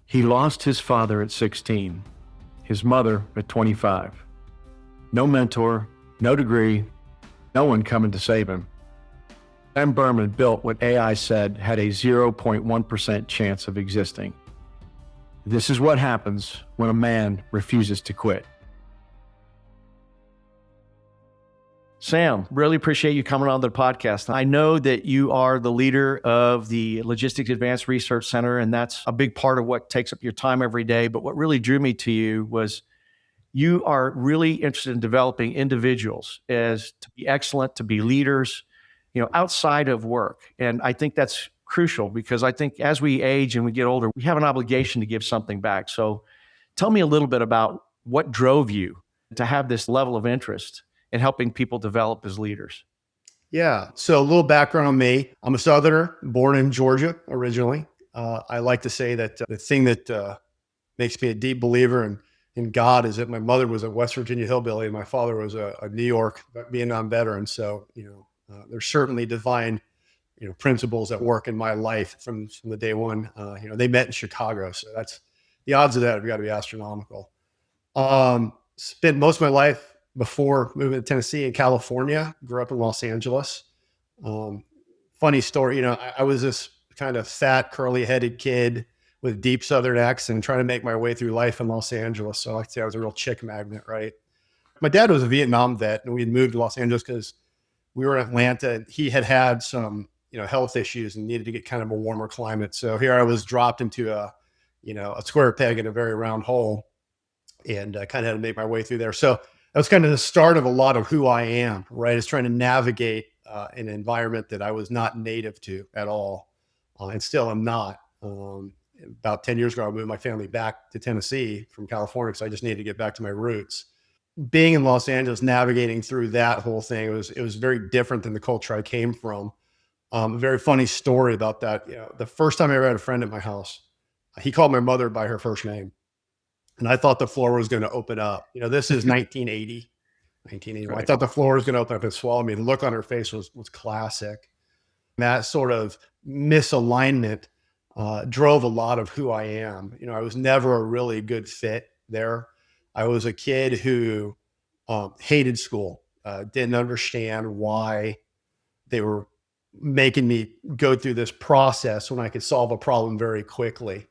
He lost his father at 16, his mother at 25. No mentor, no degree, no one coming to save him. Sam Berman built what AI said had a 0.1% chance of existing. This is what happens when a man refuses to quit. Sam, really appreciate you coming on the podcast. I know that you are the leader of the Logistics Advanced Research Center, and that's a big part of what takes up your time every day. But what really drew me to you was you are really interested in developing individuals as to be excellent, to be leaders, outside of work. And I think that's crucial because I think as we age and we get older, we have an obligation to give something back. So tell me a little bit about what drove you to have this level of interest in helping people develop as leaders. Yeah. So a little background on me. I'm a Southerner, born in Georgia originally. I like to say that the thing that makes me a deep believer in God is that my mother was a West Virginia hillbilly and my father was a New York Vietnam veteran. So, there's certainly divine, principles that work in my life from the day one. They met in Chicago. So that's the odds of that have got to be astronomical. Spent most of my life before moving to Tennessee in California, grew up in Los Angeles. Funny story, I was this kind of fat, curly headed kid with deep Southern accent trying to make my way through life in Los Angeles. So I like to say I was a real chick magnet, right? My dad was a Vietnam vet and we had moved to Los Angeles because we were in Atlanta and he had some, health issues and needed to get kind of a warmer climate. So here I was dropped into a square peg in a very round hole and I kind of had to make my way through there. So that was kind of the start of a lot of who I am, right? Is trying to navigate an environment that I was not native to at all. And still am not. About 10 years ago, I moved my family back to Tennessee from California because I just needed to get back to my roots. Being in Los Angeles, navigating through that whole thing, it was very different than the culture I came from. A very funny story about that. The first time I ever had a friend at my house, he called my mother by her first name. And I thought the floor was going to open up. This is 1980, 1981. Right. I thought the floor was going to open up and swallow me. The look on her face was classic. That sort of misalignment drove a lot of who I am. I was never a really good fit there. I was a kid who hated school, didn't understand why they were making me go through this process when I could solve a problem very quickly.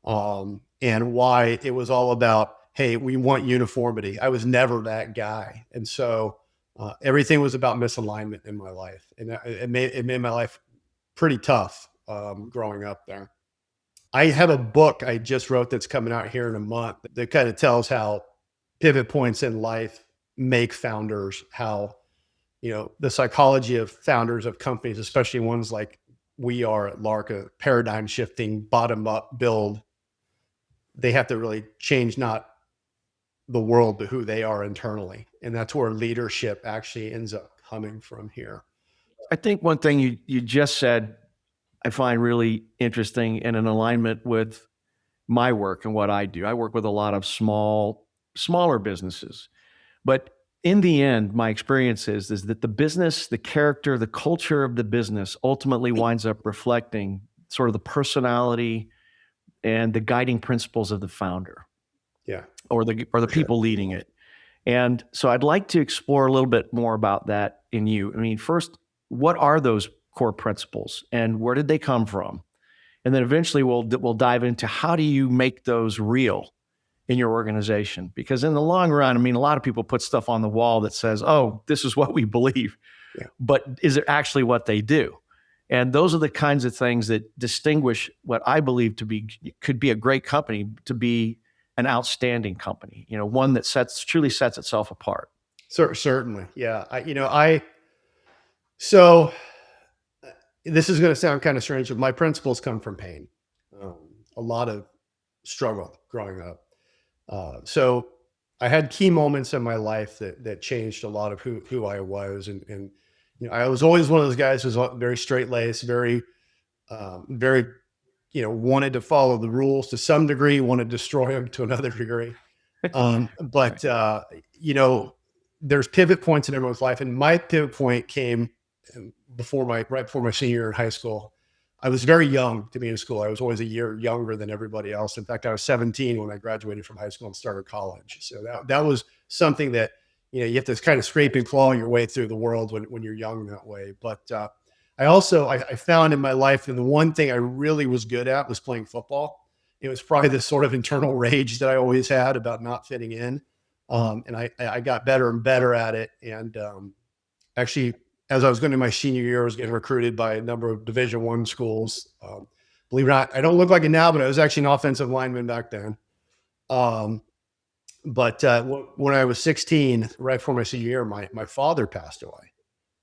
And why it was all about, hey, we want uniformity. I was never that guy. And so everything was about misalignment in my life. And it made my life pretty tough growing up there. I have a book I just wrote that's coming out here in a month that kind of tells how pivot points in life make founders, how, the psychology of founders of companies, especially ones like we are at Lark, a paradigm shifting, bottom up build. They have to really change not the world, but who they are internally. And that's where leadership actually ends up coming from here. I think one thing you just said, I find really interesting and in alignment with my work and what I do. I work with a lot of smaller businesses. But in the end, my experience is that the business, the character, the culture of the business ultimately winds up reflecting sort of the personality and the guiding principles of the founder, or the people leading it. And so I'd like to explore a little bit more about that in you. I mean, first, what are those core principles and where did they come from? And then eventually we'll dive into how do you make those real in your organization? Because in the long run, I mean, a lot of people put stuff on the wall that says, oh, this is what we believe, but is it actually what they do? And those are the kinds of things that distinguish what I believe could be a great company to be an outstanding company, one that truly sets itself apart. Certainly. Yeah. So this is going to sound kind of strange, but my principles come from pain. A lot of struggle growing up. So I had key moments in my life that changed a lot of who I was. And I was always one of those guys who was very straight-laced, very, wanted to follow the rules to some degree, wanted to destroy them to another degree. There's pivot points in everyone's life. And my pivot point came right before my senior year in high school. I was very young to be in school. I was always a year younger than everybody else. In fact, I was 17 when I graduated from high school and started college. So that was something that, you have to kind of scrape and claw your way through the world when you're young that way. But I found in my life that the one thing I really was good at was playing football. It was probably this sort of internal rage that I always had about not fitting in. And I got better and better at it. And actually, as I was going to my senior year, I was getting recruited by a number of Division I schools. Believe it or not, I don't look like it now, but I was actually an offensive lineman back then. Um, but when I was 16, right before my senior year, my father passed away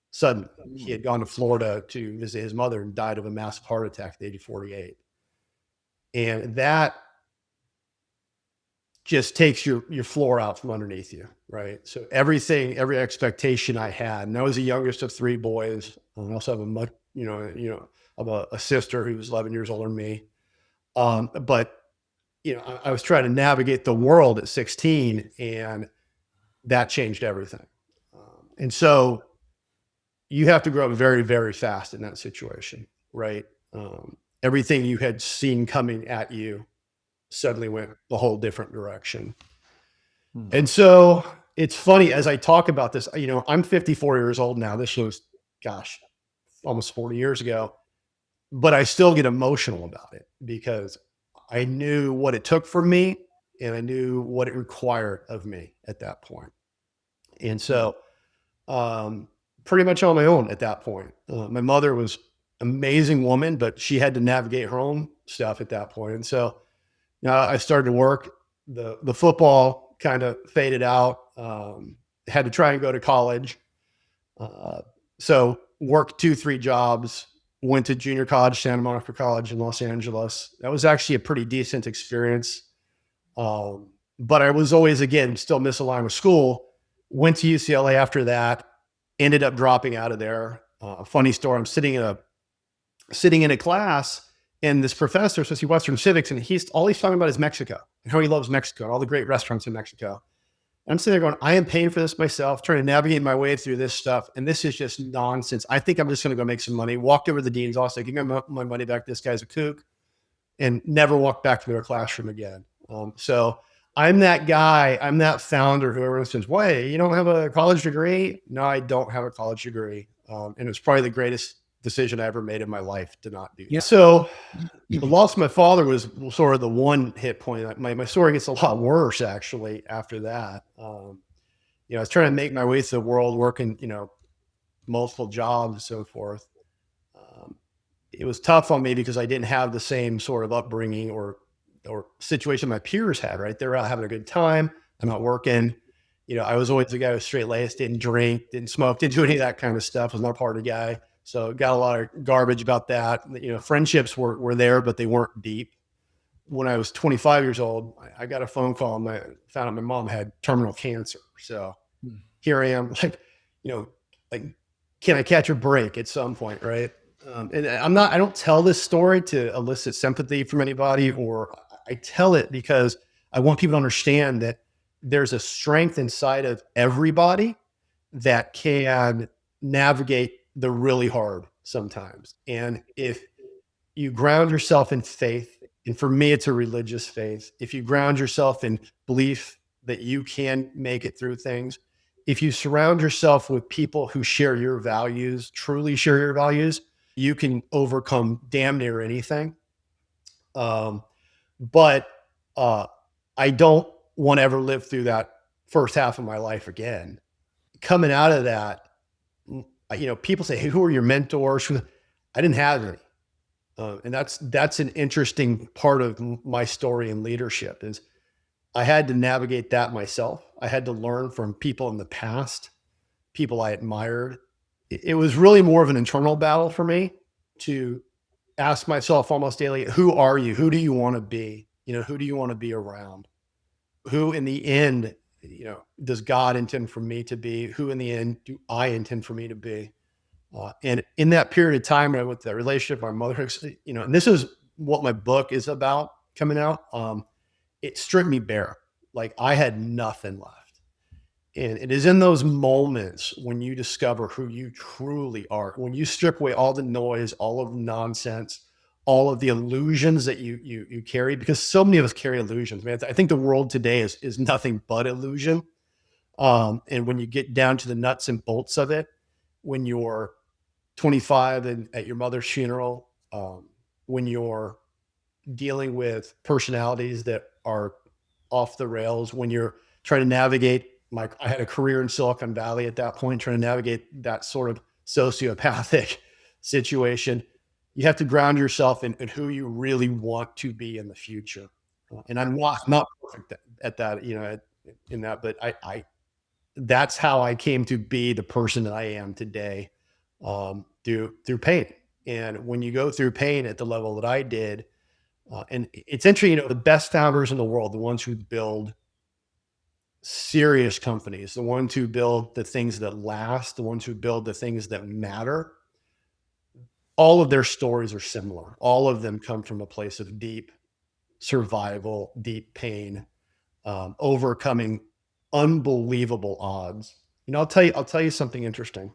suddenly. He had gone to Florida to visit his mother and died of a massive heart attack at the age of 48. And that just takes your floor out from underneath you, right? So every expectation I had, and I was the youngest of three boys. I also have a sister who was 11 years older than me. But I was trying to navigate the world at 16, and that changed everything. And so you have to grow up very, very fast in that situation, right? Everything you had seen coming at you suddenly went a whole different direction. And so it's funny as I talk about this, I'm 54 years old now. This was, gosh, almost 40 years ago, but I still get emotional about it because I knew what it took from me and I knew what it required of me at that point. And so, pretty much on my own at that point. My mother was an amazing woman, but she had to navigate her own stuff at that point. And so, I started to work. The football kind of faded out. Had to try and go to college. So worked 2, 3 jobs. Went to junior college, Santa Monica College in Los Angeles. That was actually a pretty decent experience. But I was always, again, still misaligned with school. Went to UCLA after that. Ended up dropping out of there. Funny story. I'm sitting in a class, and this professor says Western civics, and he's talking about is Mexico and how he loves Mexico and all the great restaurants in Mexico. And I'm sitting there going, I am paying for this myself, trying to navigate my way through this stuff, and this is just nonsense. I think I'm just going to go make some money. Walked over to the dean's office, give me my money back. This guy's a kook, and never walked back to their classroom again. So I'm that guy. I'm that founder who everyone says, "Wait, you don't have a college degree?" No, I don't have a college degree, and it was probably the greatest decision I ever made in my life to not do that. Yeah. So the loss of my father was sort of the one hit point. My story gets a lot worse actually after that. I was trying to make my way through the world, working, multiple jobs and so forth. It was tough on me because I didn't have the same sort of upbringing or situation my peers had, right? They're out having a good time. I'm not working. I was always the guy who was straight laced, didn't drink, didn't smoke, didn't do any of that kind of stuff. Was not a party guy. So got a lot of garbage about that. Friendships were there, but they weren't deep. When I was 25 years old, I got a phone call and I found out my mom had terminal cancer. So here I am, like, can I catch a break at some point, right? And I don't tell this story to elicit sympathy from anybody, or I tell it because I want people to understand that there's a strength inside of everybody that can navigate the really hard sometimes. And if you ground yourself in faith, and for me, it's a religious faith. If you ground yourself in belief that you can make it through things, if you surround yourself with people who share your values, truly share your values, you can overcome damn near anything. But I don't want to ever live through that first half of my life again. Coming out of that, people say, "Hey, who are your mentors?" I didn't have any. And that's an interesting part of my story in leadership is I had to navigate that myself. I had to learn from people in the past, people I admired. It was really more of an internal battle for me to ask myself almost daily, who are you? Who do you want to be? Who do you want to be around? Who in the end, does God intend for me to be? Who in the end do I intend for me to be? And in that period of time with that relationship, my mother, and this is what my book is about coming out. It stripped me bare. Like I had nothing left. And it is in those moments when you discover who you truly are, when you strip away all the noise, all of the nonsense, all of the illusions that you carry, because so many of us carry illusions, man. I think the world today is nothing but illusion. And when you get down to the nuts and bolts of it, when you're 25 and at your mother's funeral, when you're dealing with personalities that are off the rails, when you're trying to navigate, like I had a career in Silicon Valley at that point, trying to navigate that sort of sociopathic situation, you have to ground yourself in who you really want to be in the future. And I'm not perfect at that, in that, but I that's how I came to be the person that I am today, through pain. And when you go through pain at the level that I did, and it's interesting, the best founders in the world, the ones who build serious companies, the ones who build the things that last, the ones who build the things that matter, all of their stories are similar. All of them come from a place of deep survival, deep pain, overcoming unbelievable odds. I'll tell you something interesting.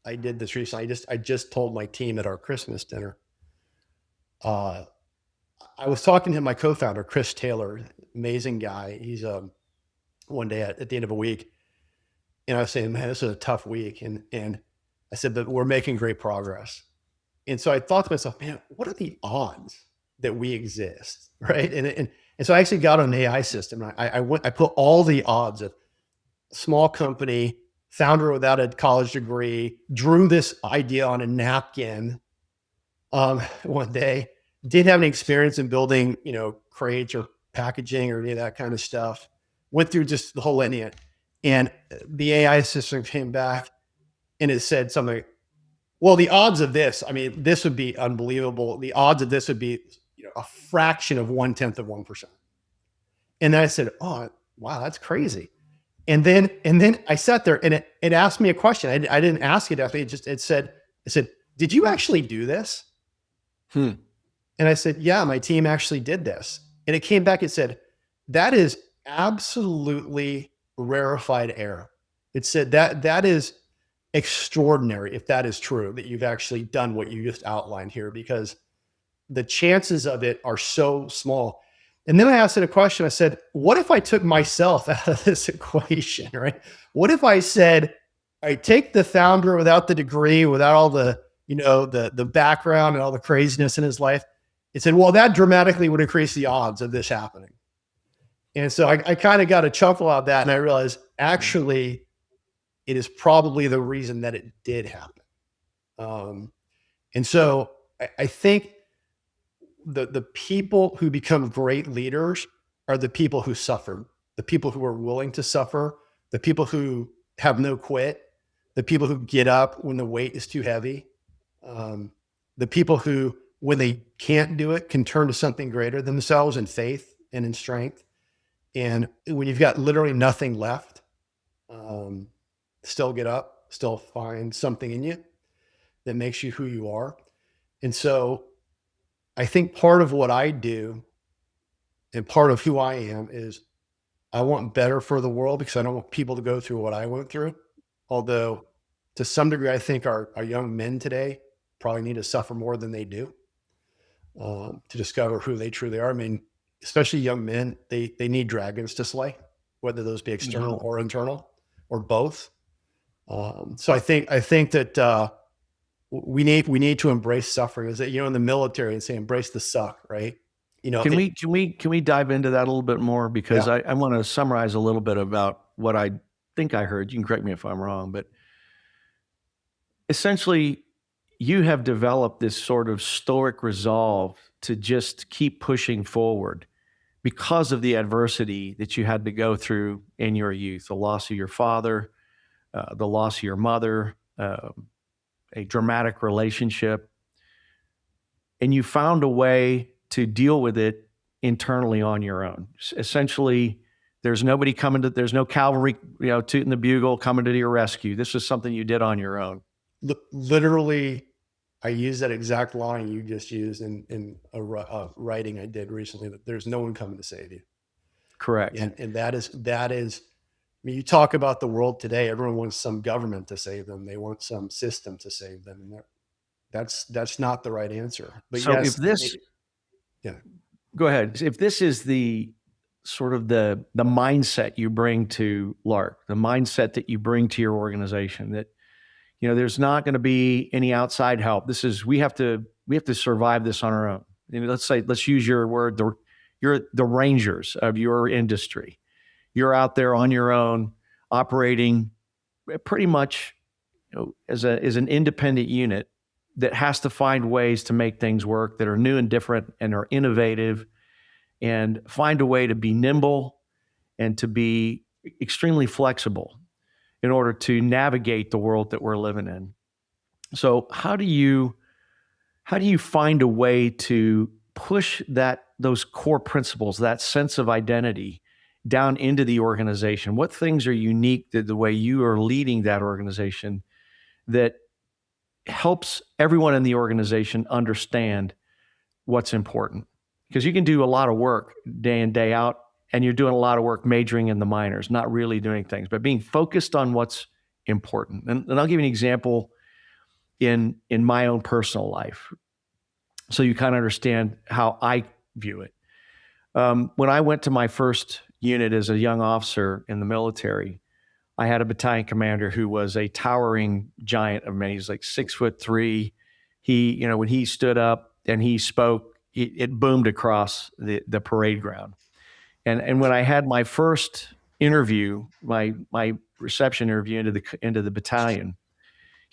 I did this recently. I just told my team at our Christmas dinner. Uh, I was talking to my co-founder, Chris Taylor, amazing guy. He's one day at the end of a week, and I was saying, "Man, this is a tough week," and I said, "But we're making great progress." And so I thought to myself, "Man, what are the odds that we exist?" Right? And so I actually got an AI system. I put all the odds of small company, founder without a college degree, drew this idea on a napkin one day. Didn't have any experience in building, crates or packaging or any of that kind of stuff. Went through just the whole litany, and the AI system came back and it said something. Well, the odds of this, I mean, this would be unbelievable. The odds of this would be, a fraction of 1/10 of 1%. And then I said, "Oh, wow, that's crazy." And then I sat there and it asked me a question. I didn't ask it after it said, "Did you actually do this?" Hmm. And I said, "Yeah, my team actually did this." And it came back, it said, "That is absolutely rarefied air." It said that is extraordinary if that is true, that you've actually done what you just outlined here, because the chances of it are so small. And then I asked it a question. I said, "What if I took myself out of this equation, right? What if I said, I take the founder without the degree, without all the, the background and all the craziness in his life?" It said, "Well, that dramatically would increase the odds of this happening." And so I kind of got a chuckle out of that. And I realized actually it is probably the reason that it did happen. Um, and so I think the people who become great leaders are the people who suffered, the people who are willing to suffer, the people who have no quit, the people who get up when the weight is too heavy, um, the people who, when they can't do it, can turn to something greater than themselves in faith and in strength. And when you've got literally nothing left, um, still get up, still find something in you that makes you who you are. And so I think part of what I do and part of who I am is I want better for the world, because I don't want people to go through what I went through. Although to some degree, I think our young men today probably need to suffer more than they do, to discover who they truly are. I mean, especially young men, they need dragons to slay, whether those be Mhm. external or internal or both. So I think that we need to embrace suffering. Is that, in the military and say embrace the suck, right? Can we dive into that a little bit more? Because Yeah. I want to summarize a little bit about what I think I heard. You can correct me if I'm wrong, but essentially, you have developed this sort of stoic resolve to just keep pushing forward because of the adversity that you had to go through in your youth, the loss of your father, the loss of your mother, a dramatic relationship, and you found a way to deal with it internally on your own. Essentially, there's no cavalry, tooting the bugle coming to your rescue. This was something you did on your own. Literally, I use that exact line you just used in a writing I did recently, that there's no one coming to save you. Correct. And that is, I mean, you talk about the world today, everyone wants some government to save them. They want some system to save them. That's not the right answer. But So if yes, this, yeah. go ahead. If this is the sort of the mindset you bring to Lark, the mindset that you bring to your organization, that there's not going to be any outside help. This is we have to survive this on our own. Let's use your word. You're the rangers of your industry. You're out there on your own, operating pretty much as an independent unit that has to find ways to make things work that are new and different and are innovative, and find a way to be nimble and to be extremely flexible in order to navigate the world that we're living in. So how do you find a way to push those core principles, that sense of identity down into the organization? What things are unique to the way you are leading that organization that helps everyone in the organization understand what's important? Because you can do a lot of work day in, day out, and you're doing a lot of work majoring in the minors, not really doing things, but being focused on what's important. And I'll give you an example in my own personal life, so you kind of understand how I view it. When I went to my first unit as a young officer in the military, I had a battalion commander who was a towering giant of men. He's like 6'3". When he stood up and he spoke, it boomed across the parade ground. And when I had my first interview, my reception interview into the battalion,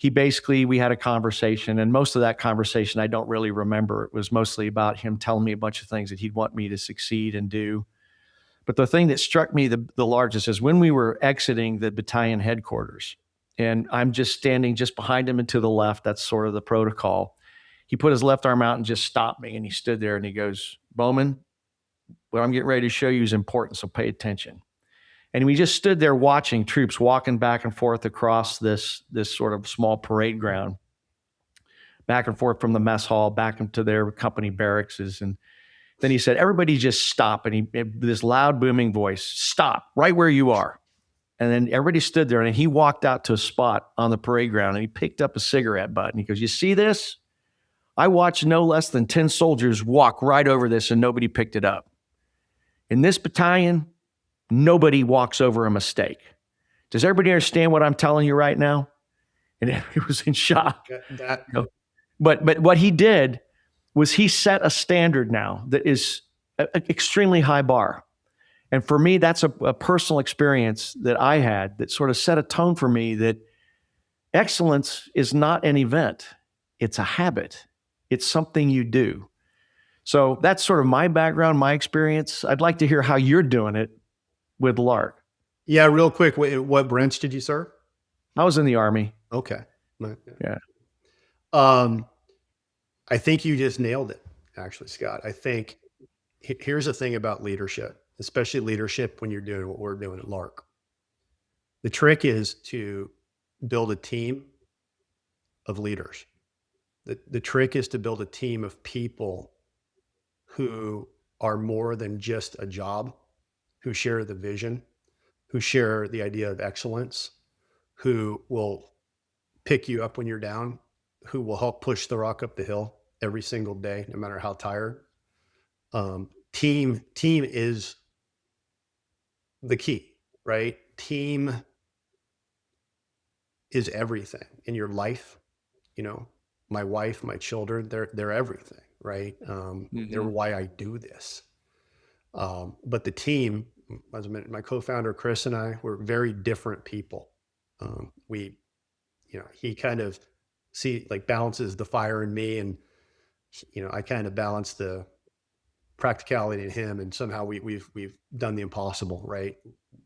we had a conversation, and most of that conversation I don't really remember. It was mostly about him telling me a bunch of things that he'd want me to succeed and do. But the thing that struck me the largest is when we were exiting the battalion headquarters, and I'm just standing just behind him and to the left. That's sort of the protocol. He put his left arm out and just stopped me, and he stood there and he goes, "Bowman, what I'm getting ready to show you is important, so pay attention." And we just stood there watching troops walking back and forth across this sort of small parade ground, back and forth from the mess hall back into their company barracks. And then he said, "Everybody just stop." And this loud booming voice, "Stop right where you are." And then everybody stood there, and he walked out to a spot on the parade ground, and he picked up a cigarette butt, and he goes, "You see this? I watched no less than 10 soldiers walk right over this, and nobody picked it up. In this battalion, nobody walks over a mistake. Does everybody understand what I'm telling you right now?" And he was in shock. That You know, but what he did was he set a standard now that is an extremely high bar. And for me, that's a personal experience that I had that sort of set a tone for me that excellence is not an event, it's a habit, it's something you do. So that's sort of my background, my experience. I'd like to hear how you're doing it with Lark. Yeah, real quick, what branch did you serve? I was in the Army. Okay. Yeah. Um, I think you just nailed it, actually, Scott. I think here's the thing about leadership, especially leadership when you're doing what we're doing at Lark. The trick is to build a team of leaders. The trick is to build a team of people who are more than just a job, who share the vision, who share the idea of excellence, who will pick you up when you're down, who will help push the rock up the hill every single day, no matter how tired. Team is the key, right? Team is everything in your life. You know, my wife, my children, they're everything, right? They're Mm-hmm. why I do this. But the team, as I mentioned, my co-founder Chris and I, we're very different people. We, he kind of balances the fire in me, and I kind of balance the practicality in him, and somehow we've done the impossible, right?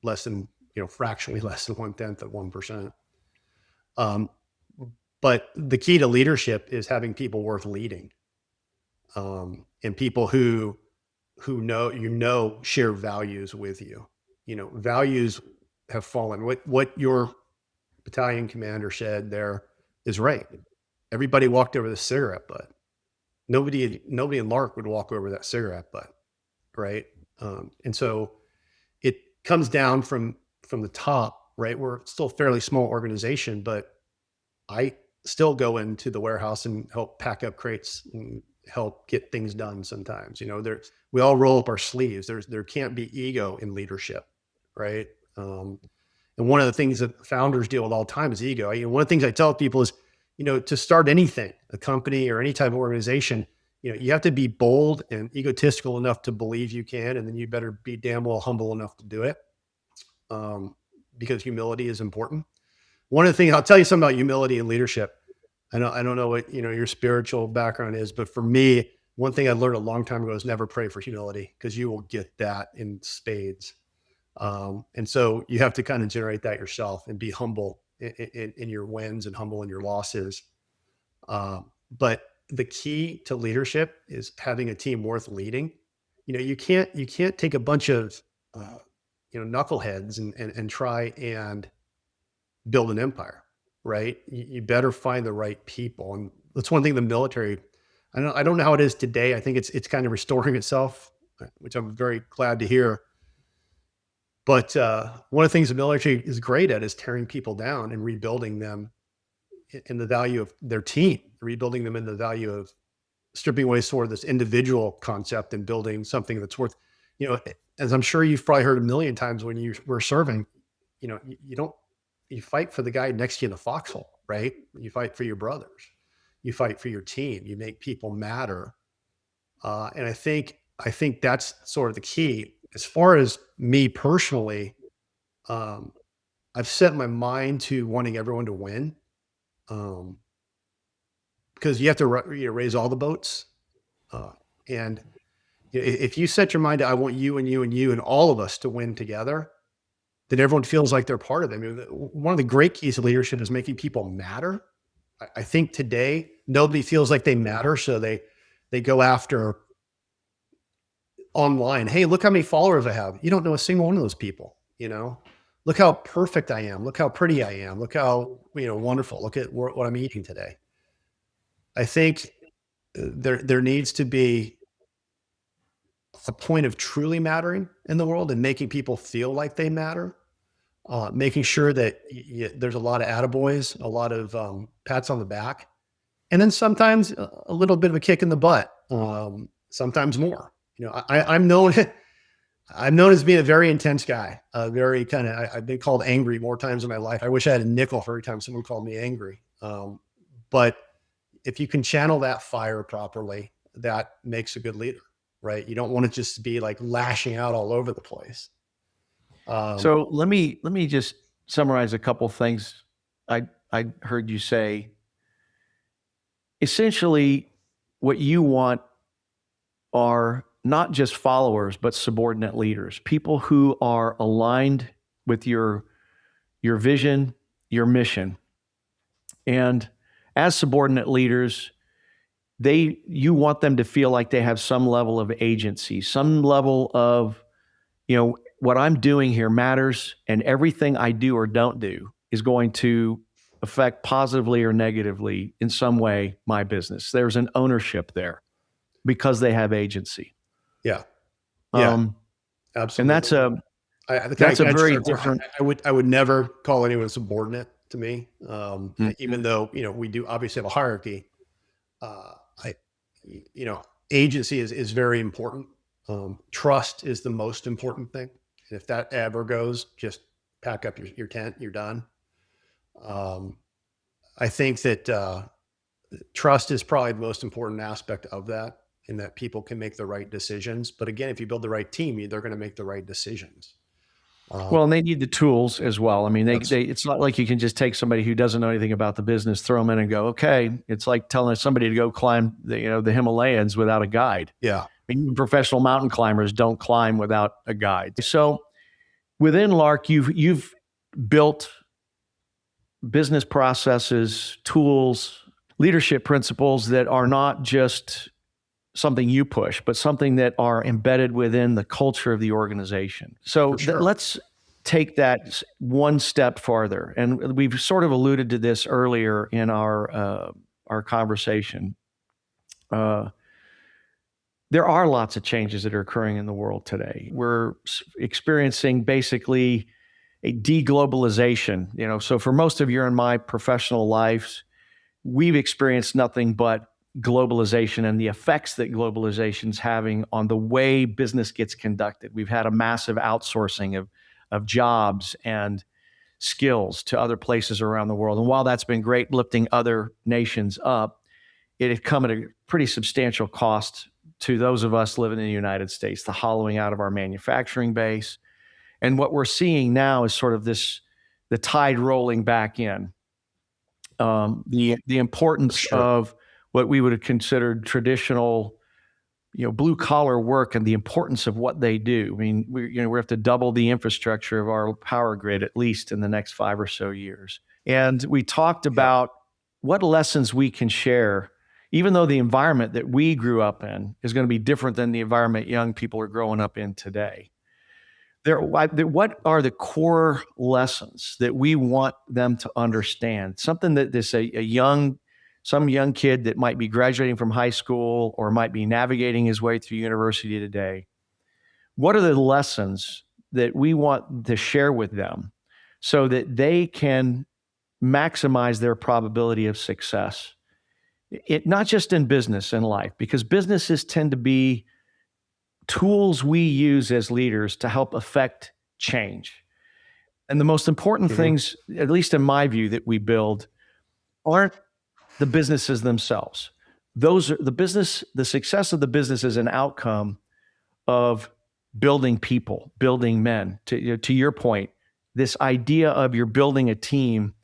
Less than fractionally less than 1/10 of 1%. Um, but the key to leadership is having people worth leading, and people who share values with you. Values have fallen. What your battalion commander said there is right. Everybody walked over the cigarette butt. Nobody in Lark would walk over that cigarette butt, right? And so it comes down from the top, right? We're still a fairly small organization, but I still go into the warehouse and help pack up crates and help get things done sometimes. We all roll up our sleeves. There can't be ego in leadership, right? And one of the things that founders deal with all the time is ego. One of the things I tell people is, to start anything, a company or any type of organization, you have to be bold and egotistical enough to believe you can, and then you better be damn well humble enough to do it, because humility is important. One of the things I'll tell you something about humility and leadership. I don't know what your spiritual background is, but for me, one thing I learned a long time ago is never pray for humility, because you will get that in spades. And so you have to kind of generate that yourself and be humble in your wins and humble in your losses. But the key to leadership is having a team worth leading. You can't take a bunch of knuckleheads and try and build an empire, right? You better find the right people, and that's one thing the military. I don't know how it is today. I think it's kind of restoring itself, which I'm very glad to hear. But one of the things the military is great at is tearing people down and rebuilding them in the value of their team, rebuilding them in the value of stripping away sort of this individual concept and building something that's worth, as I'm sure you've probably heard a million times when you were serving, you don't, you fight for the guy next to you in the foxhole, right? You fight for your brothers, you fight for your team, you make people matter. And I think that's sort of the key. As far as me personally, um, I've set my mind to wanting everyone to win, um, because you have to raise all the boats. And if you set your mind to, I want you and you and you and all of us to win together, then everyone feels like they're part of it. I mean, one of the great keys of leadership is making people matter. I think today nobody feels like they matter, so they go after online. Hey, look how many followers I have. You don't know a single one of those people. Look how perfect I am. Look how pretty I am. Look how wonderful. Look at what I'm eating today. I think there needs to be a point of truly mattering in the world and making people feel like they matter. Making sure that there's a lot of attaboys, a lot of pats on the back, and then sometimes a little bit of a kick in the butt. Sometimes more. I'm known. I'm known as being a very intense guy. Very kind of. I've been called angry more times in my life. I wish I had a nickel for every time someone called me angry. But if you can channel that fire properly, that makes a good leader, right? You don't want to just be like lashing out all over the place. Um, So let me just summarize a couple things I heard you say. Essentially, what you want are not just followers, but subordinate leaders, people who are aligned with your vision, your mission. And as subordinate leaders, you want them to feel like they have some level of agency, some level of, what I'm doing here matters, and everything I do or don't do is going to affect positively or negatively in some way my business. There's an ownership there because they have agency. yeah, yeah, Um, and absolutely. that's a Can I, that's a can I just very clarify? different. I would never call anyone subordinate to me. Mm. Even though we do obviously have a hierarchy. Uh, I, you know, Agency is very important. Trust is the most important thing. And if that ever goes, just pack up your tent. You're done. Um, I think that trust is probably the most important aspect of that, in that people can make the right decisions. But again, if you build the right team, they're going to make the right decisions. Um, Well, and they need the tools as well. I mean, that's it's not like you can just take somebody who doesn't know anything about the business, throw them in and go, okay. It's like telling somebody to go climb the Himalayas without a guide. yeah, I mean, even professional mountain climbers don't climb without a guide. So within Lark, you've built business processes, tools, leadership principles that are not just something you push, but something that are embedded within the culture of the organization. So for sure. let's take that one step farther. And we've sort of alluded to this earlier in our conversation. Uh, there are lots of changes that are occurring in the world today. We're experiencing basically a deglobalization. So for most of your and my professional lives, we've experienced nothing but globalization and the effects that globalization is having on the way business gets conducted. We've had a massive outsourcing of jobs and skills to other places around the world. And while that's been great lifting other nations up, it had come at a pretty substantial cost to those of us living in the United States, the hollowing out of our manufacturing base. And what we're seeing now is sort of the tide rolling back in. The For importance sure. of what we would have considered traditional, blue collar work and the importance of what they do. I mean, we have to double the infrastructure of our power grid at least in the next 5 or so years. And we talked Yep. about what lessons we can share, even though the environment that we grew up in is going to be different than the environment young people are growing up in today. What are the core lessons that we want them to understand? Something that some young kid that might be graduating from high school or might be navigating his way through university today. What are the lessons that we want to share with them so that they can maximize their probability of success? Not just in business and life, because businesses tend to be tools we use as leaders to help affect change. And the most important Mhm. things, at least in my view, that we build aren't the businesses themselves. Those are the success of the business is an outcome of building people, building men. To your point, this idea of you're building a team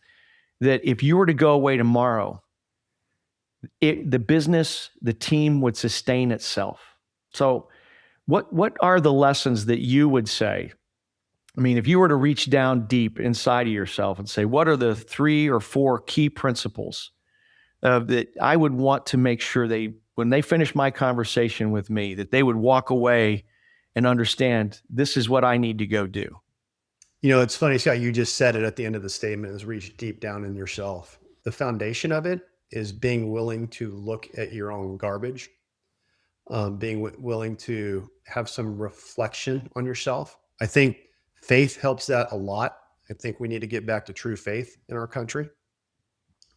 that if you were to go away tomorrow, the business, the team would sustain itself. So, what are the lessons that you would say? I mean, if you were to reach down deep inside of yourself and say, what are the 3 or 4 key principles that I would want to make sure when they finish my conversation with me, that they would walk away and understand this is what I need to go do? It's funny, Scott, you just said it at the end of the statement is reach deep down in yourself. The foundation of it is being willing to look at your own garbage, being willing to have some reflection on yourself. I think faith helps that a lot. I think we need to get back to true faith in our country,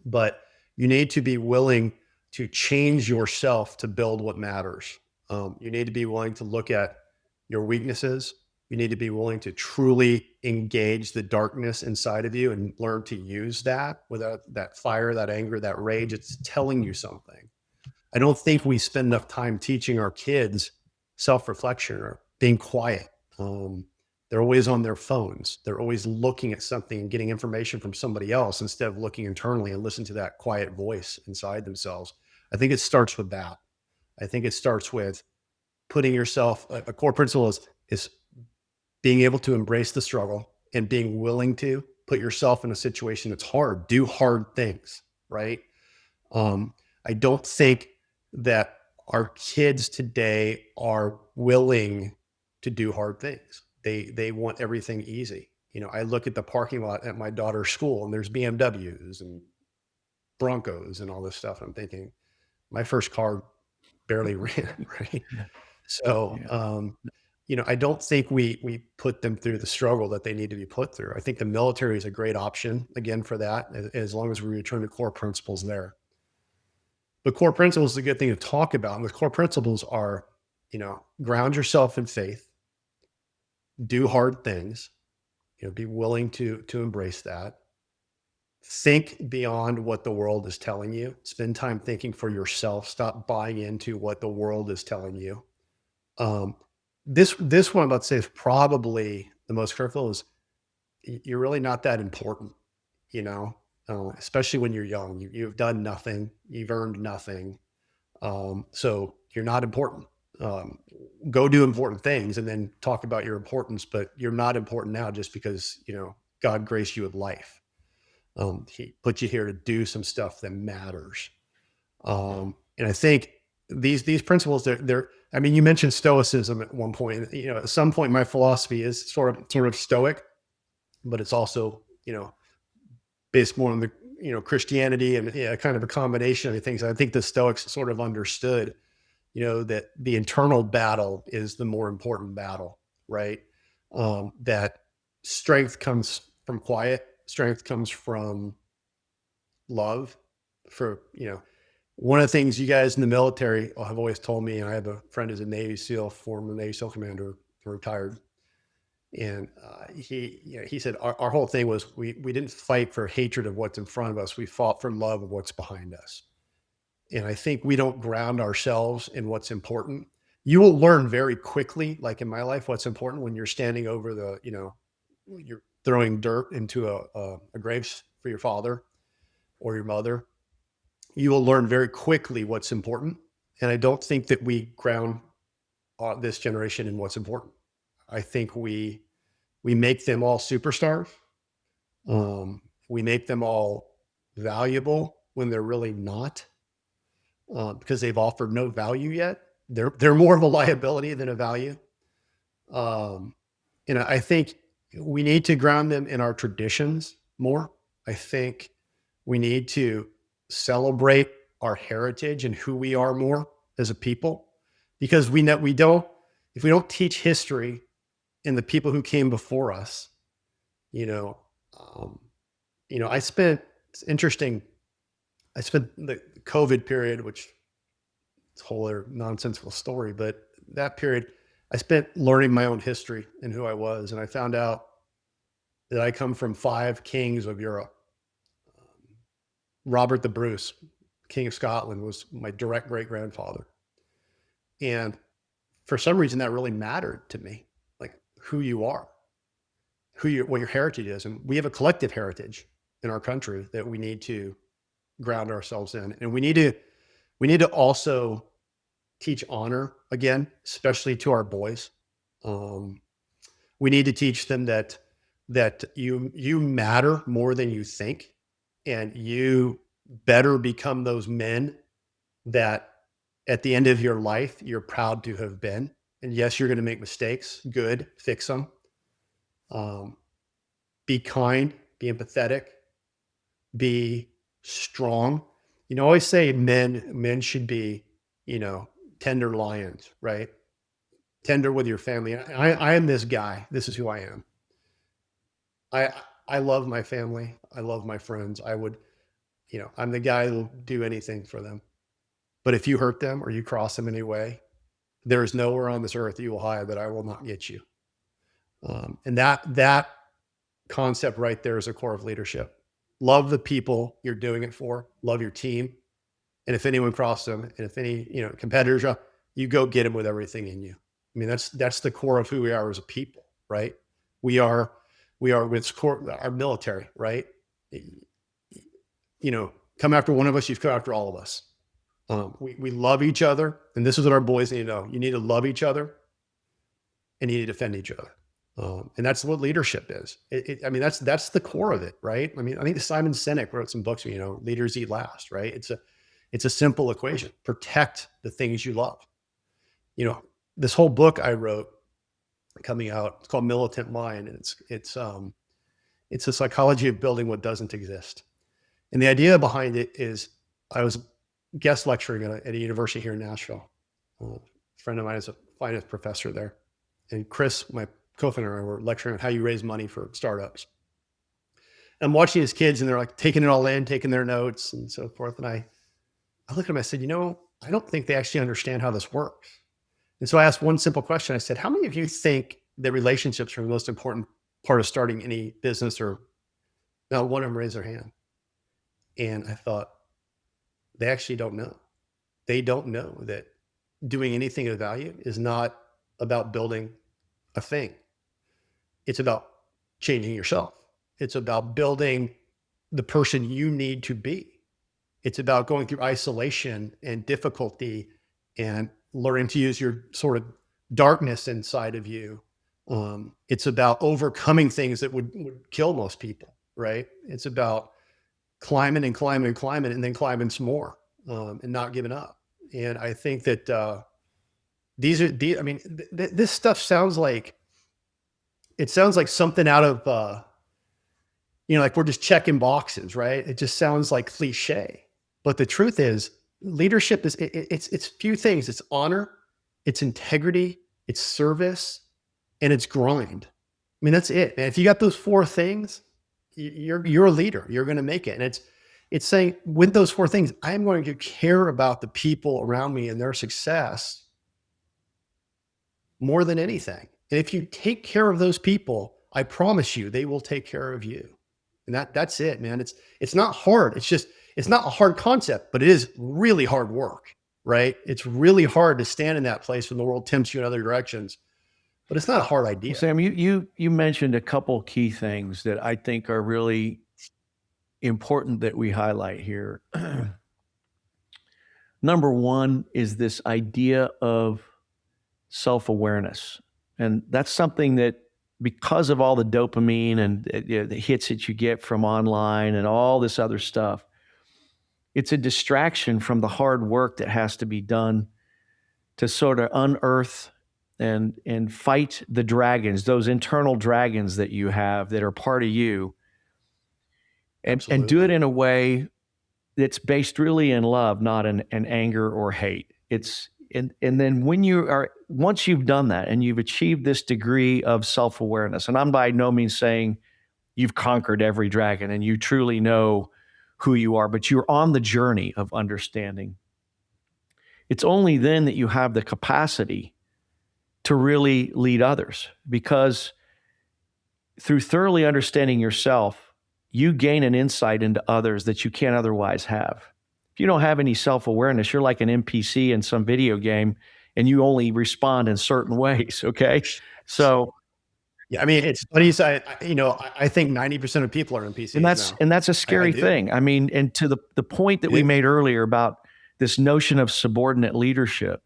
but you need to be willing to change yourself to build what matters. You need to be willing to look at your weaknesses. You need to be willing to truly engage the darkness inside of you and learn to use that without that fire, that anger, that rage. It's telling you something. I don't think we spend enough time teaching our kids self-reflection or being quiet. Um, they're always on their phones. They're always looking at something and getting information from somebody else instead of looking internally and listen to that quiet voice inside themselves. I think it starts with that. I think it starts with putting yourself. A core principle is being able to embrace the struggle and being willing to put yourself in a situation that's hard. Do hard things, right? Um, I don't think that our kids today are willing to do hard things. They want everything easy. I look at the parking lot at my daughter's school and there's BMWs and Broncos and all this stuff. I'm thinking, my first car barely ran, right? So, Yeah. I don't think we put them through the struggle that they need to be put through. I think the military is a great option again for that, as long as we return to core principles there. The core principles is a good thing to talk about. And the core principles are, ground yourself in faith, do hard things, be willing to embrace that. Think beyond what the world is telling you. Spend time thinking for yourself. Stop buying into what the world is telling you. Um, this one I'm about to say is probably the most critical. Is you're really not that important, you know, especially when you're young. You've done nothing. You've earned nothing. So you're not important. Um, go do important things and then talk about your importance, but you're not important now just because, God graced you with life. He put you here to do some stuff that matters. And I think these principles, they're, I mean, you mentioned stoicism at one point. At some point, my philosophy is sort of stoic, but it's also, based more on the, Christianity and, yeah, kind of a combination of things. I think the Stoics sort of understood, that the internal battle is the more important battle, right? That strength comes from quiet, strength comes from love, for, one of the things you guys in the military have always told me, and I have a friend who's a Navy SEAL, former Navy SEAL commander, retired. And he said our whole thing was we didn't fight for hatred of what's in front of us. We fought for love of what's behind us. And I think we don't ground ourselves in what's important. You will learn very quickly, like in my life, what's important when you're standing over you're throwing dirt into a grave for your father or your mother. You will learn very quickly what's important. And I don't think that we ground this generation in what's important. I think we make them all superstars. We make them all valuable when they're really not, because they've offered no value yet. They're more of a liability than a value. Um, and I think we need to ground them in our traditions more. I think we need to celebrate our heritage and who we are more as a people, because we know we don't. If we don't teach history and the people who came before us, you know, um, I spent. It's interesting. I spent the COVID period, which it's a whole other nonsensical story, but that period, I spent learning my own history and who I was, and I found out that I come from 5 kings of Europe. Robert the Bruce, King of Scotland, was my direct great grandfather, and for some reason that really mattered to me, like who you are, what your heritage is, and we have a collective heritage in our country that we need to ground ourselves in, and we need to also teach honor again, especially to our boys. Um, we need to teach them that you matter more than you think, and you better become those men that at the end of your life you're proud to have been. And yes, you're going to make mistakes. Good, fix them. Um, be kind, be empathetic, be strong. I always say men should be, tender lions, right? Tender with your family. I am this guy. This is who I am. I I love my family. I love my friends. I'm the guy who'll do anything for them. But if you hurt them or you cross them in any way, there is nowhere on this earth you will hide that I will not get you. And that concept right there is a core of leadership. Love the people you're doing it for. Love your team. And if anyone crosses them, and if any competitors, you go get them with everything in you. I mean, that's the core of who we are as a people, right? We are with our military, right? Come after one of us, you've come after all of us. We love each other, and this is what our boys need to know. You need to love each other, and you need to defend each other. And that's what leadership is. I mean, that's the core of it, right? I mean, I think Simon Sinek wrote some books. Leaders eat last, right? It's a simple equation. Protect the things you love. This whole book I wrote coming out, it's called Militant Mind, and it's a psychology of building what doesn't exist. And the idea behind it is, I was guest lecturing at a university here in Nashville. A friend of mine is a finance professor there, and Chris, my co-founder, and I were lecturing on how you raise money for startups. And I'm watching his kids, and they're like taking it all in, taking their notes and so forth. And I looked at him, I said, I don't think they actually understand how this works. And so I asked one simple question. I said, how many of you think that relationships are the most important part of starting any business? Or now one of them raised their hand. And I thought, they actually don't know. They don't know that doing anything of value is not about building a thing. It's about changing yourself. It's about building the person you need to be. It's about going through isolation and difficulty and learning to use your sort of darkness inside of you. It's about overcoming things that would kill most people, right? It's about climbing and climbing and climbing, and then climbing some more, and not giving up. And I think that this stuff sounds like something out of like we're just checking boxes, right? It just sounds like cliche. But the truth is, leadership is it's few things. It's honor, it's integrity, it's service, and it's grind. I mean, that's it. And if you got those 4 things, you're a leader. You're going to make it. And It's saying with those four things, I'm going to care about the people around me and their success more than anything. And if you take care of those people, I promise you they will take care of you. And that's it, man. It's not hard. It's not a hard concept, but it is really hard work, right? It's really hard to stand in that place when the world tempts you in other directions. But it's not a hard Well, idea. Sam, you mentioned a couple key things that I think are really important that we highlight here. Number one is this idea of self awareness. And that's something that, because of all the dopamine and the hits that you get from online and all this other stuff, it's a distraction from the hard work that has to be done to sort of unearth and fight the dragons, those internal dragons that you have that are part of you, and do it Absolutely. in a way that's based really in love, not in anger or hate. It's and then when you are, once you've done that and you've achieved this degree of self-awareness, and I'm by no means saying you've conquered every dragon and you truly know who you are, but you're on the journey of understanding. It's only then that you have the capacity to really lead others, because through thoroughly understanding yourself, you gain an insight into others that you can't otherwise have. If you don't have any self awareness, you're like an NPC in some video game and you only respond in certain ways. Okay. So, Yeah, I mean, it's funny you say, I think 90% of people are and NPCs that's now. and that's a I scary do. thing. I mean, and to the point that It we is. made earlier about this notion of subordinate leadership,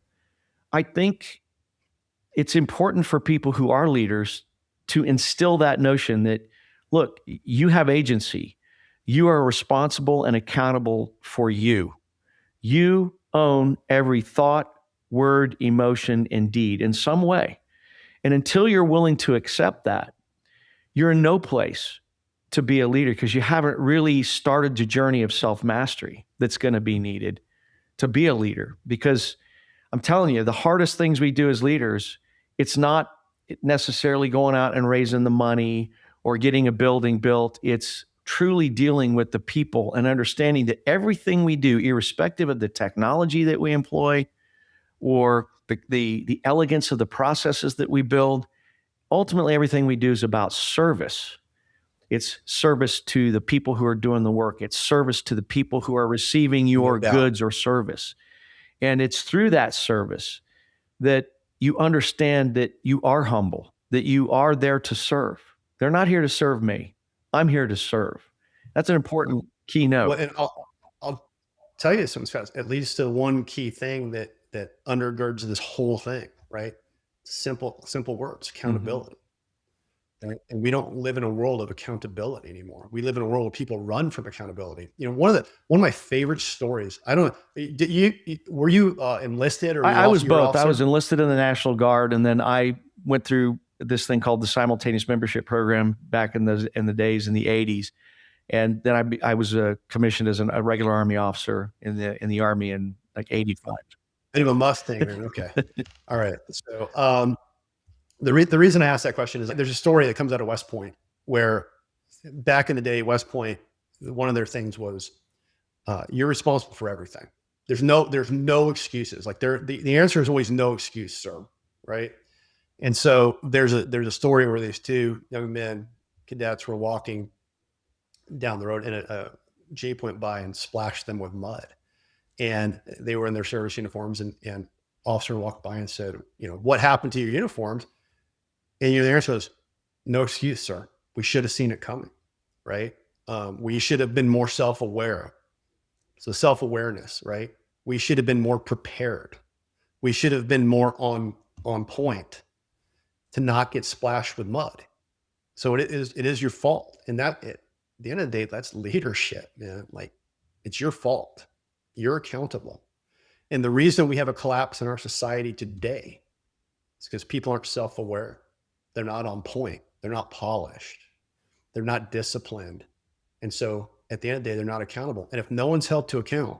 I think it's important for people who are leaders to instill that notion that, look, you have agency. You are responsible and accountable for you. You own every thought, word, emotion, and deed in some way. And until you're willing to accept that, you're in no place to be a leader, because you haven't really started the journey of self mastery that's going to be needed to be a leader. Because I'm telling you, the hardest things we do as leaders, it's not necessarily going out and raising the money or getting a building built. It's truly dealing with the people and understanding that everything we do, irrespective of the technology that we employ or the elegance of the processes that we build, ultimately everything we do is about service. It's service to the people who are doing the work. It's service to the people who are receiving No your doubt. goods or service. And it's through that service that you understand that you are humble, that you are there to serve. They're not here to serve me. I'm here to serve. That's an important keynote. Well, and I'll tell you something, Scott. It leads to one key thing that undergirds this whole thing, right? Simple words: Mm-hmm. accountability. Right? And we don't live in a world of accountability anymore. We live in a world where people run from accountability. One of my favorite stories. I don't know. Did were you enlisted, or were you I was you're an both. I was officer? enlisted in the National Guard, and then I went through this thing called the simultaneous membership program back in the days in the 80s. And then I was commissioned as a regular Army officer in the Army in like 85. Bit of a Mustang, then. Okay. All right. So the reason I asked that question is there's a story that comes out of West Point where back in the day, West Point, one of their things was you're responsible for everything. There's no excuses. Like the answer is always no excuse, sir. Right. And so there's a story where these two young men, cadets, were walking down the road and a J went by and splashed them with mud. And they were in their service uniforms, and officer walked by and said, what happened to your uniforms? And the answer was, no excuse, sir. We should have seen it coming, right? We should have been more self-aware. So self-awareness, right? We should have been more prepared. We should have been more on point to not get splashed with mud. So it is your fault. And at the end of the day, that's leadership, man. Like, it's your fault. You're accountable. And the reason we have a collapse in our society today is because people aren't self-aware. They're not on point. They're not polished. They're not disciplined. And so at the end of the day, they're not accountable. And if no one's held to account,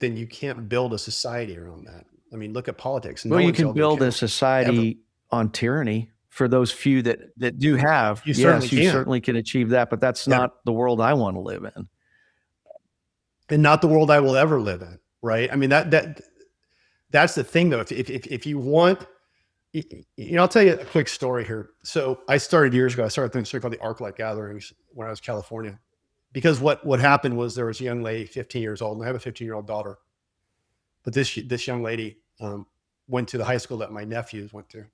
then you can't build a society around that. I mean, look at politics. Well, No you one's can held to build a account ever. society on tyranny for those few that do have. You certainly Yes, you can. certainly can achieve that, but that's Yeah. not the world I want to live in. and not the world I will ever live in. Right. I mean, that's the thing though. If you want, I'll tell you a quick story here. So I started years ago. I started a thing called the ArcLight Gatherings when I was in California, because what happened was there was a young lady, 15 years old, and I have a 15-year-old daughter. But this young lady went to the high school that my nephews went to.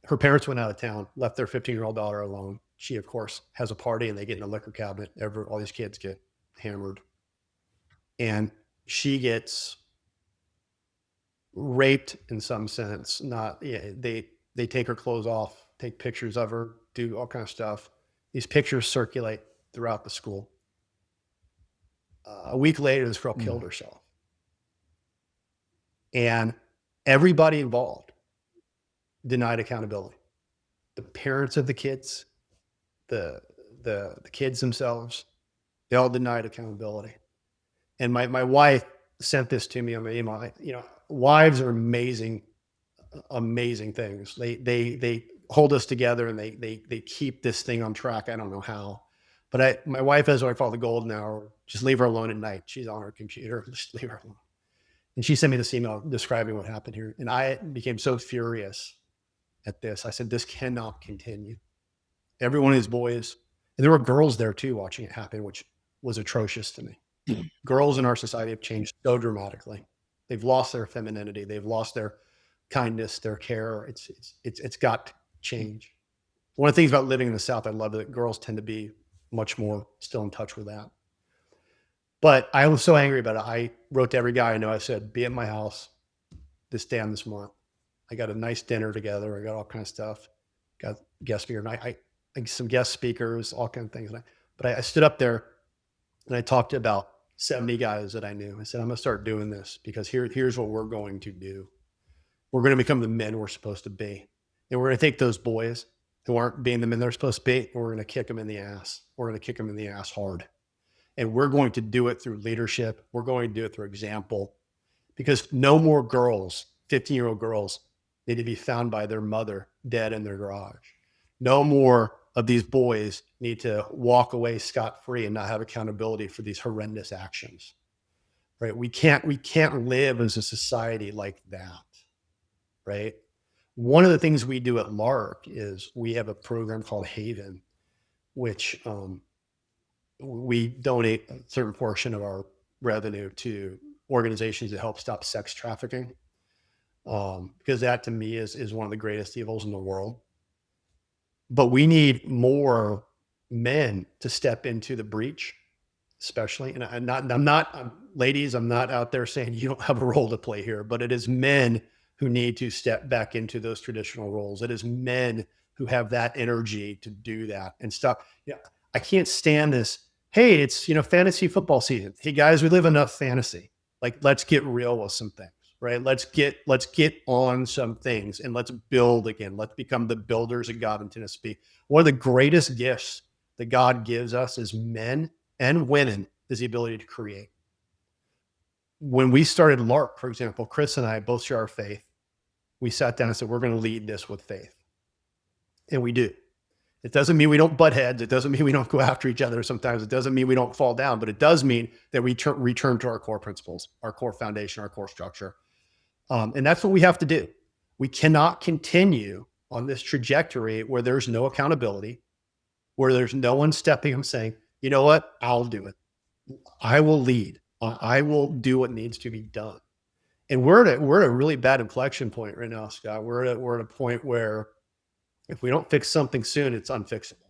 Her parents went out of town, left their 15-year-old daughter alone. She, of course, has a party, and they get in a liquor cabinet. All these kids get hammered, and she gets raped in some sense. Not, yeah, they take her clothes off, take pictures of her, do all kinds of stuff. These pictures circulate throughout the school. A week later, this girl killed herself, and everybody involved denied accountability. The parents of the kids, the kids themselves, they all denied accountability. And my wife sent this to me on my email. Wives are amazing things. They hold us together, and they keep this thing on track. I don't know how, but my wife has what I call the golden hour. Just leave her alone at night. She's on her computer. Just leave her alone. And she sent me this email describing what happened here. And I became so furious at this. I said, this cannot continue. Every one of these boys, and there were girls there too watching it happen, which was atrocious to me. Girls in our society have changed so dramatically. They've lost their femininity. They've lost their kindness, their care. It's got to change. One of the things about living in the South, I love that girls tend to be much more still in touch with that. But I was so angry about it. I wrote to every guy I know. I said, be at my house this day on this month. I got a nice dinner together. I got all kinds of stuff. Got guest speaker. And I some guest speakers, all kinds of things. But I stood up there and I talked to about 70 guys that I knew. I said, I'm going to start doing this because here's what we're going to do. We're going to become the men we're supposed to be. And we're going to take those boys who aren't being the men they're supposed to be, and we're going to kick them in the ass. We're going to kick them in the ass hard. And we're going to do it through leadership. We're going to do it through example, because no more girls, 15-year-old girls, need to be found by their mother dead in their garage. No more of these boys need to walk away scot-free and not have accountability for these horrendous actions. Right? We can't live as a society like that. Right? One of the things we do at LARC is we have a program called Haven, which we donate a certain portion of our revenue to organizations that help stop sex trafficking. Because that to me is one of the greatest evils in the world. But we need more men to step into the breach, especially. And I'm not ladies, I'm not out there saying you don't have a role to play here, but it is men who need to step back into those traditional roles. It is men who have that energy to do that and stuff. Yeah, I can't stand this. Hey, it's fantasy football season. Hey guys, we live enough fantasy. Like, let's get real with some things. Right. Let's get on some things and let's build again. Let's become the builders that God intended us to be. One of the greatest gifts that God gives us as men and women is the ability to create. When we started LARC, for example, Chris and I both share our faith. We sat down and said, we're going to lead this with faith. And we do. It doesn't mean we don't butt heads. It doesn't mean we don't go after each other sometimes. It doesn't mean we don't fall down, but it does mean that we return to our core principles, our core foundation, our core structure. And that's what we have to do. We cannot continue on this trajectory where there's no accountability, where there's no one stepping up saying, you know what, I'll do it. I will lead. I will do what needs to be done. And we're at a really bad inflection point right now, Scott. We're at a point where if we don't fix something soon, it's unfixable.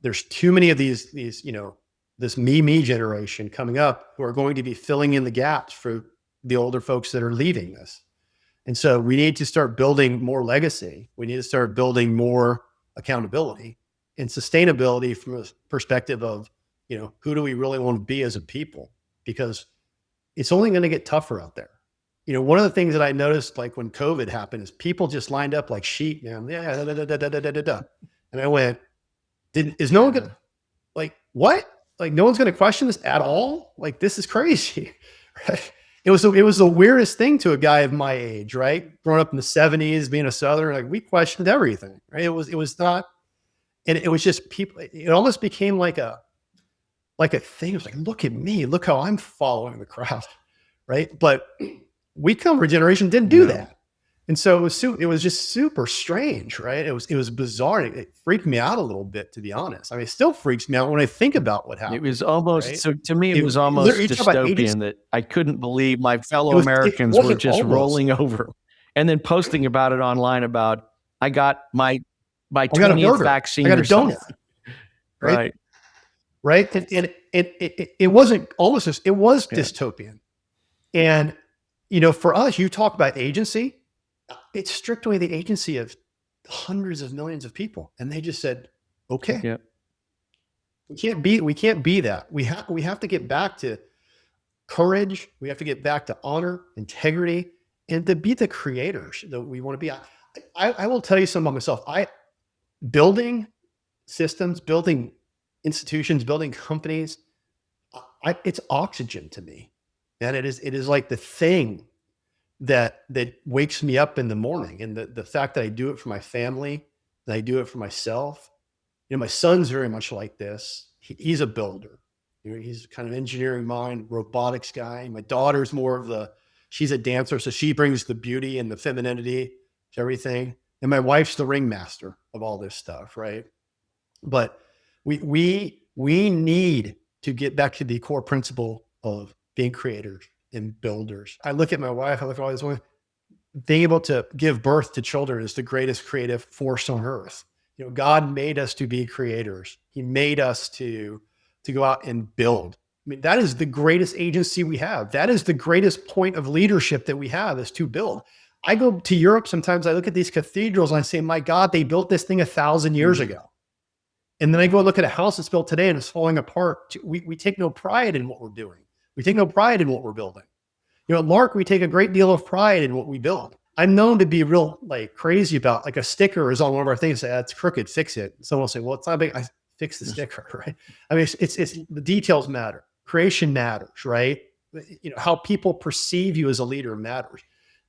There's too many of these this me generation coming up who are going to be filling in the gaps for the older folks that are leaving this. And so we need to start building more legacy. We need to start building more accountability and sustainability from a perspective of, who do we really want to be as a people? Because it's only going to get tougher out there. One of the things that I noticed, like when COVID happened, is people just lined up like sheep, man. Yeah, and I went, is no one going to, like, what? Like, no one's going to question this at all? Like, this is crazy, right? It was the weirdest thing to a guy of my age, right? Growing up in the 70s, being a Southerner, like we questioned everything, right? It was not, and it was just people, it almost became like like a thing. It was like, look at me, look how I'm following the crowd, right? But we come from a generation didn't do No. that. And so it was just super strange, right? It was bizarre. It freaked me out a little bit, to be honest. I mean, it still freaks me out when I think about what It happened, was almost, right? so to me, it It was literally, almost you talk about agency. dystopian that I couldn't believe my fellow It Americans were wasn't just almost. rolling over and then posting about it online about, I got my I got a 20th burger. I vaccine got a or donut, something. right? Right. Right. And it wasn't almost, it was Yeah. dystopian. And, you know, for us, you talk about agency, it's stripped away the agency of hundreds of millions of people. And they just said, okay, Yeah. we can't be that. We have to get back to courage. We have to get back to honor, integrity, and to be the creators that we want to be. I will tell you something about myself. Building systems, building institutions, building companies, it's oxygen to me. And it is like the thing that wakes me up in the morning. And the fact that I do it for my family, that I do it for myself. You know, my son's very much like this. He's a builder. You know, he's kind of engineering mind, robotics guy. My daughter's more of she's a dancer, so she brings the beauty and the femininity to everything. And my wife's the ringmaster of all this stuff, right? But we need to get back to the core principle of being creators and builders. I look at my wife, I look at all these women, being able to give birth to children is the greatest creative force on earth. You know, God made us to be creators. He made us to go out and build. I mean, that is the greatest agency we have. That is the greatest point of leadership that we have, is to build. I go to Europe sometimes, I look at these cathedrals and I say, my God, they built this thing 1,000 years ago. And then I go look at a house that's built today and it's falling apart. We take no pride in what we're doing. We take no pride in what we're building. You know, at Lark, we take a great deal of pride in what we build. I'm known to be real like crazy about, like, a sticker is on one of our things. Say, that's crooked, fix it. Someone will say, well, it's not big. I fix the sticker, right? I mean, it's the details matter. Creation matters, right? You know, how people perceive you as a leader matters.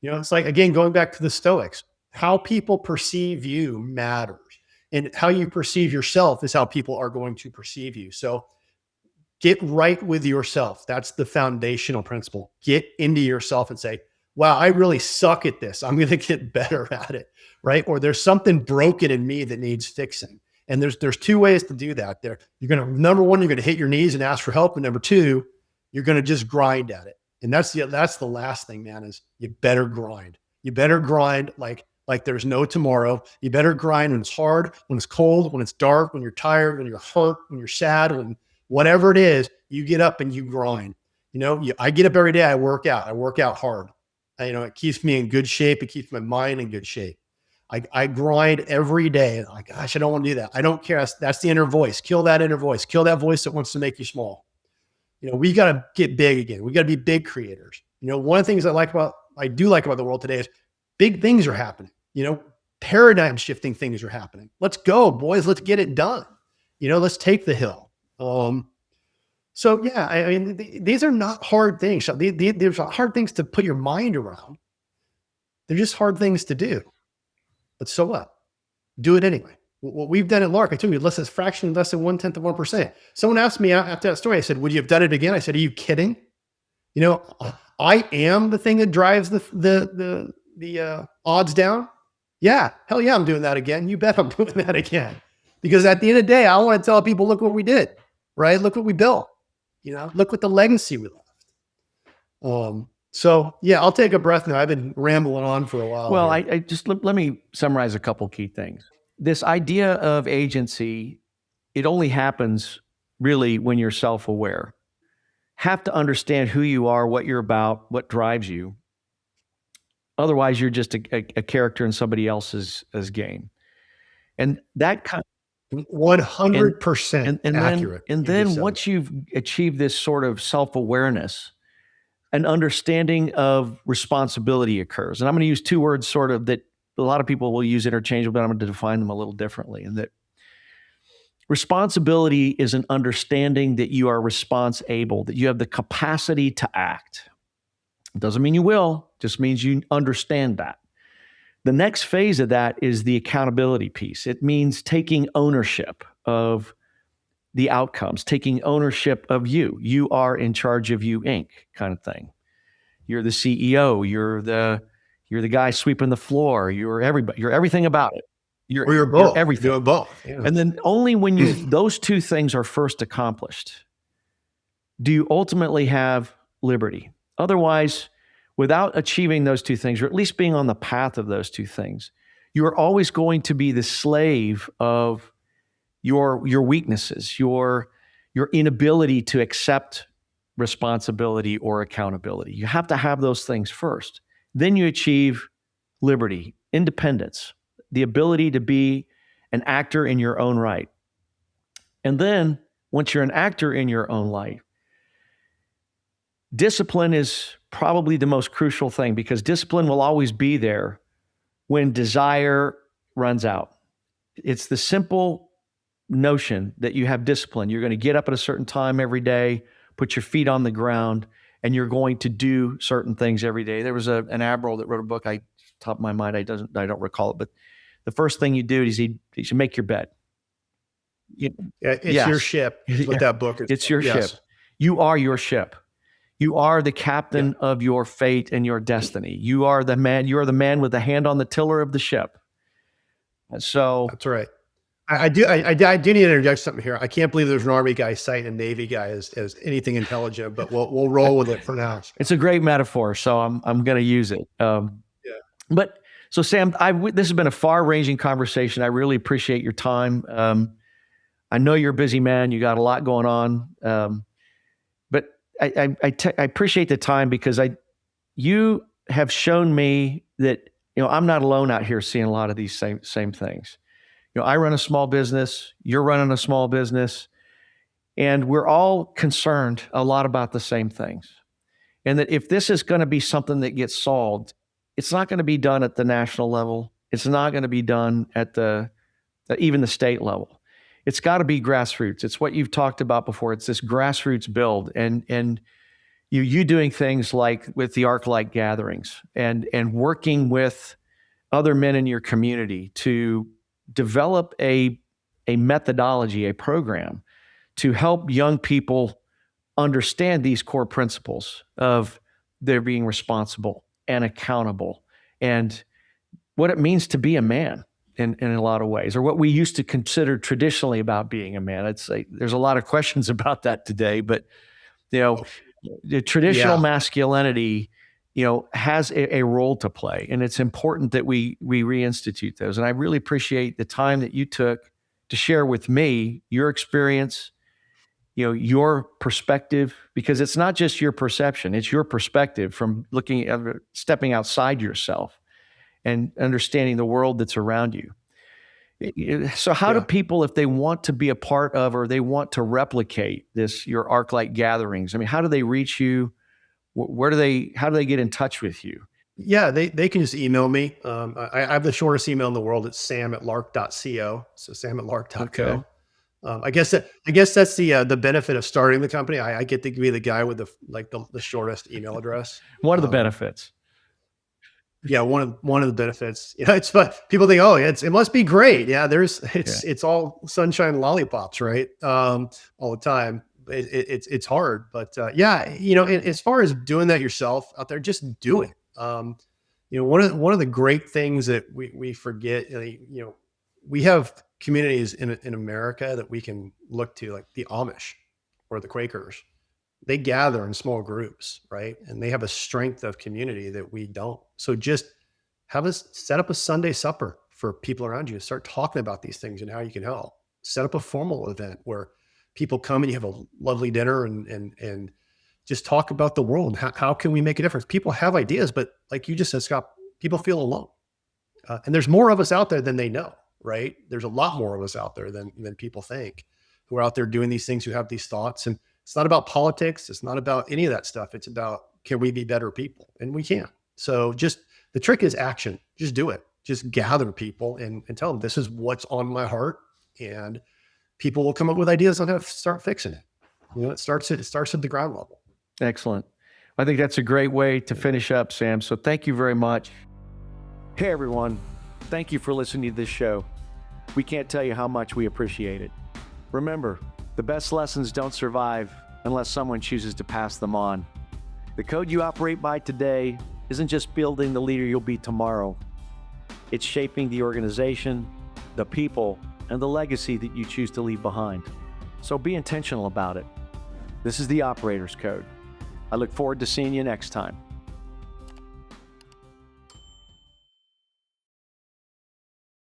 You know, it's like, again, going back to the Stoics, how people perceive you matters. And how you perceive yourself is how people are going to perceive you. So get right with yourself. That's the foundational principle. Get into yourself and say, wow, I really suck at this. I'm going to get better at it, right? Or there's something broken in me that needs fixing. And there's two ways to do that. You're going to, number one, you're going to hit your knees and ask for help. And number two, you're going to just grind at it. And that's the last thing, man, is you better grind. You better grind like there's no tomorrow. You better grind when it's hard, when it's cold, when it's dark, when you're tired, when you're hurt, when you're sad, when whatever it is, you get up and you grind. You know, I get up every day. I work out. I work out hard. You know, it keeps me in good shape. It keeps my mind in good shape. I grind every day. Like, gosh, I don't want to do that. I don't care. That's the inner voice. Kill that inner voice. Kill that voice that wants to make you small. You know, we got to get big again. We got to be big creators. You know, one of the things I do like about the world today is big things are happening. You know, paradigm shifting things are happening. Let's go, boys. Let's get it done. You know, let's take the hill. So yeah, I mean, these are not hard things. There's hard things to put your mind around. They're just hard things to do. But so what? Do it anyway. What we've done at Lark, I told you, less than fraction, less than 1/10%. Someone asked me after that story, I said, would you have done it again? I said, are you kidding? You know, I am the thing that drives the odds down. Yeah, hell yeah, I'm doing that again. You bet I'm doing that again. Because at the end of the day, I want to tell people, look what we did, right? Look what we built. You know, look what the legacy we left. So yeah, I'll take a breath now. I've been rambling on for a while. Well, here. I just let me summarize a couple key things. This idea of agency, it only happens really when you're self-aware. Have to understand who you are, what you're about, what drives you. Otherwise, you're just a character in somebody else's game. And that kind 100% accurate. and then once you've achieved this sort of self-awareness, an understanding of responsibility occurs. And I'm going to use two words sort of that a lot of people will use interchangeably, but I'm going to define them a little differently. And that responsibility is an understanding that you are response-able, that you have the capacity to act. It doesn't mean you will, just means you understand that. The next phase of that is the accountability piece. It means taking ownership of the outcomes, taking ownership of you. You are in charge of you, Inc. kind of thing. You're the CEO. You're the guy sweeping the floor. You're everybody. You're everything about it. Or you're You're both. You're everything. doing both. Yeah. And then only when you those two things are first accomplished do you ultimately have liberty. Otherwise, without achieving those two things, or at least being on the path of those two things, you are always going to be the slave of your weaknesses, your inability to accept responsibility or accountability. You have to have those things first. Then you achieve liberty, independence, the ability to be an actor in your own right. And then once you're an actor in your own life, discipline is probably the most crucial thing, because discipline will always be there when desire runs out. It's the simple notion that you have discipline. You're going to get up at a certain time every day, put your feet on the ground, and you're going to do certain things every day. There was an admiral that wrote a book. Top of my mind, I don't recall it, but the first thing you do is you should make your bed. Yeah, it's your ship. Is what that book is. It's your ship. You are your ship. You are the captain of your fate and your destiny. You are the man. You are the man with the hand on the tiller of the ship. And so that's right. I do need to interject something here. I can't believe there's an Army guy citing a Navy guy as anything intelligent, but we'll roll with it for now. It's a great metaphor, so I'm going to use it. But so Sam, this has been a far-ranging conversation. I really appreciate your time. I know you're a busy man. You got a lot going on. But I appreciate the time, because you have shown me that I'm not alone out here seeing a lot of these same things. I run a small business. You're running a small business, and we're all concerned a lot about the same things. And that if this is going to be something that gets solved, it's not going to be done at the national level. It's not going to be done at even the state level. It's got to be grassroots. It's what you've talked about before. It's this grassroots build, and you doing things like with the ArcLight gatherings and working with other men in your community to develop a methodology, a program to help young people understand these core principles of their being responsible and accountable, and what it means to be a man in a lot of ways, or what we used to consider traditionally about being a man. I'd say there's a lot of questions about that today, but the traditional masculinity, has a role to play, and it's important that we reinstitute those. And I really appreciate the time that you took to share with me your experience, your perspective, because it's not just your perception, it's your perspective from looking at stepping outside yourself and understanding the world that's around you. So how do people, if they want to be a part of, or they want to replicate your ArcLight gatherings, how do they reach you? How do they get in touch with you? Yeah, they can just email me. I have the shortest email in the world. It's sam@lark.co. So sam@lark.co. Okay. I guess that's the benefit of starting the company. I get to be the guy with the shortest email address. What are the benefits? Yeah, one of the benefits. It's fun. People think, oh, it must be great. Yeah, it's all sunshine and lollipops, right? All the time. It's hard, but as far as doing that yourself out there, just do it. One of the great things that we forget, we have communities in America that we can look to, like the Amish or the Quakers. They gather in small groups, right? And they have a strength of community that we don't. So just set up a Sunday supper for people around you. Start talking about these things and how you can help. Set up a formal event where people come and you have a lovely dinner and just talk about the world. How can we make a difference? People have ideas, but like you just said, Scott, people feel alone. And there's more of us out there than they know, right? There's a lot more of us out there than people think, who are out there doing these things, who have these thoughts. And it's not about politics. It's not about any of that stuff. It's about, can we be better people? And we can. So just the trick is action. Just do it. Just gather people and tell them, this is what's on my heart. And people will come up with ideas on how to start fixing it. It starts at the ground level. Excellent. I think that's a great way to finish up, Sam. So thank you very much. Hey, everyone. Thank you for listening to this show. We can't tell you how much we appreciate it. Remember, The best lessons don't survive unless someone chooses to pass them on. The code you operate by today isn't just building the leader you'll be tomorrow. It's shaping the organization, the people, and the legacy that you choose to leave behind. So be intentional about it. This is the Operator's Code. I look forward to seeing you next time.